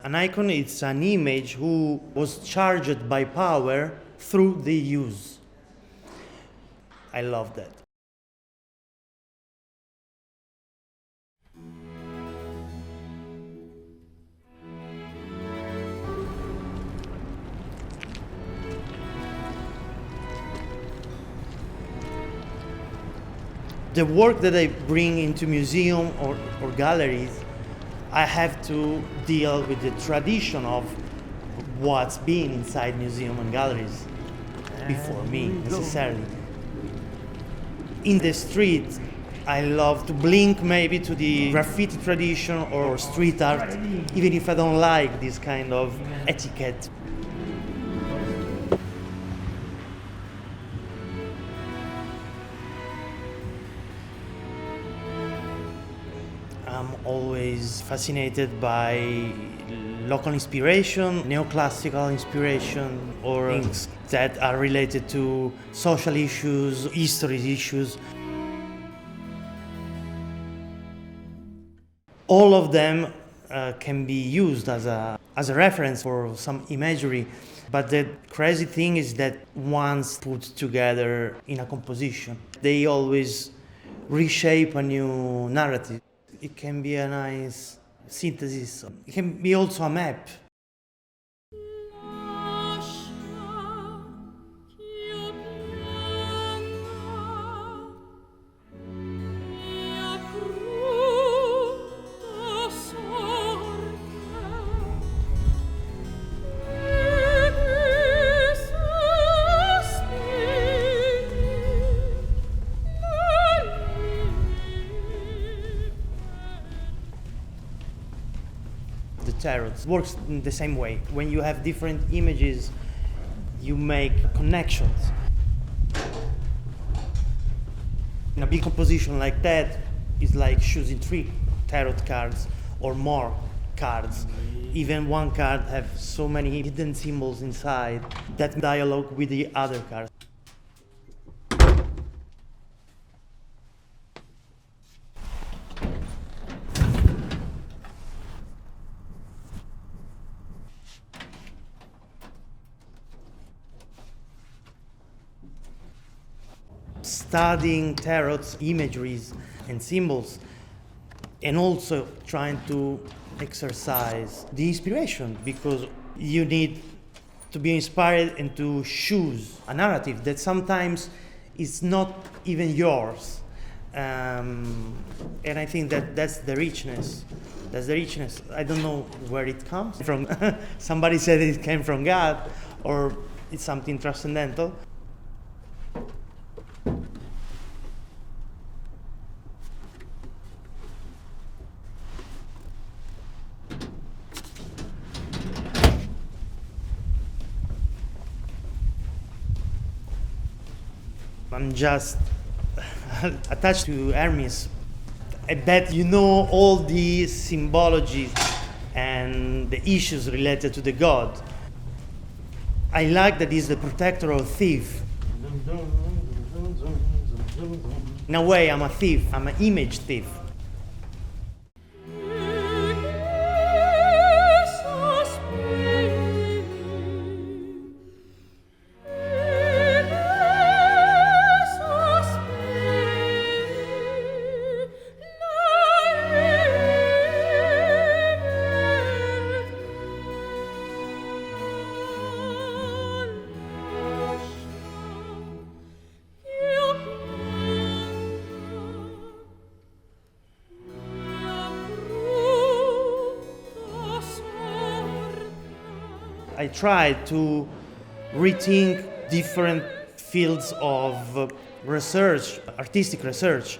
An icon is an image who was charged by power through the use. I love that. The work that I bring into museum or galleries, I have to deal with the tradition of what's been inside museum and galleries before me, necessarily. In the street, I love to blink maybe to the graffiti tradition or street art, even if I don't like this kind of etiquette. I'm always fascinated by local inspiration, neoclassical inspiration, or things that are related to social issues, history issues. All of them can be used as a reference for some imagery, but the crazy thing is that once put together in a composition, they always reshape a new narrative. It can be a nice synthesis. It can be also a map. Tarot works in the same way. When you have different images, you make connections. In a big composition like that, it's like choosing 3 tarot cards or more cards. Even one card have so many hidden symbols inside that dialogue with the other cards. Studying tarot's imageries and symbols, and also trying to exercise the inspiration, because you need to be inspired and to choose a narrative that sometimes is not even yours. And I think that that's the richness. That's the richness. I don't know where it comes from. Somebody said it came from God, or it's something transcendental. I'm just attached to Hermes. I bet you know all the symbology and the issues related to the god. I like that he's the protector of thief. In a way, I'm a thief. I'm an image thief. I tried to rethink different fields of research, artistic research.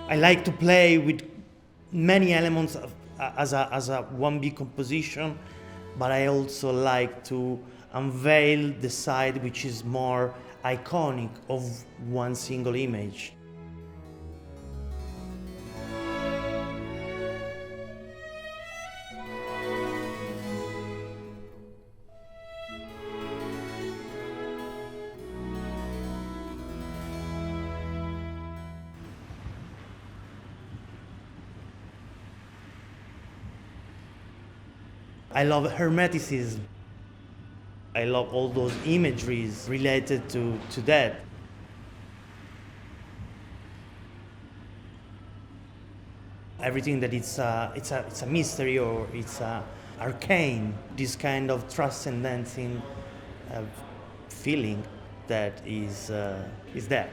I like to play with many elements as a one big composition, but I also like to unveil the side which is more iconic of one single image. I love Hermeticism. I love all those imageries related to that. Everything that it's a mystery or it's a arcane, this kind of transcendenting feeling that is there.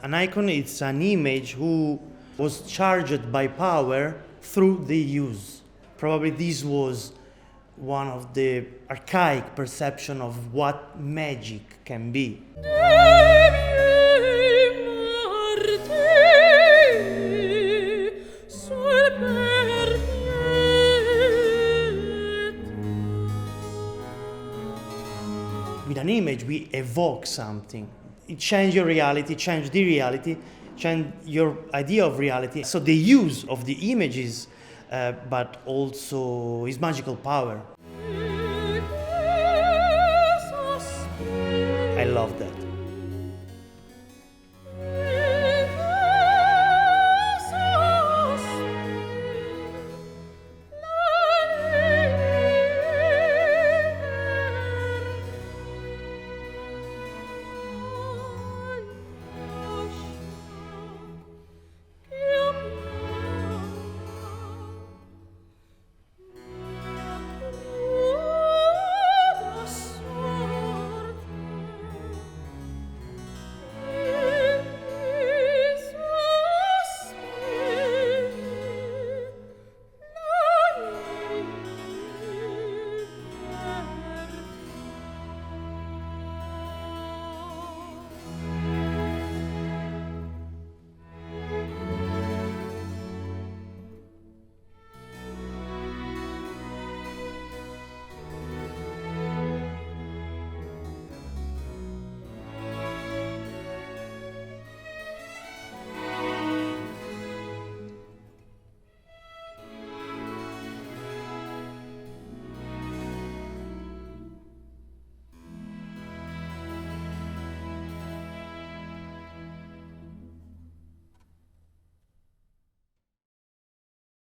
An icon is an image who was charged by power through the use. Probably this was one of the archaic perception of what magic can be. With an image, we evoke something. It changes your reality, change the reality, change your idea of reality. So the use of the images, but also its magical power.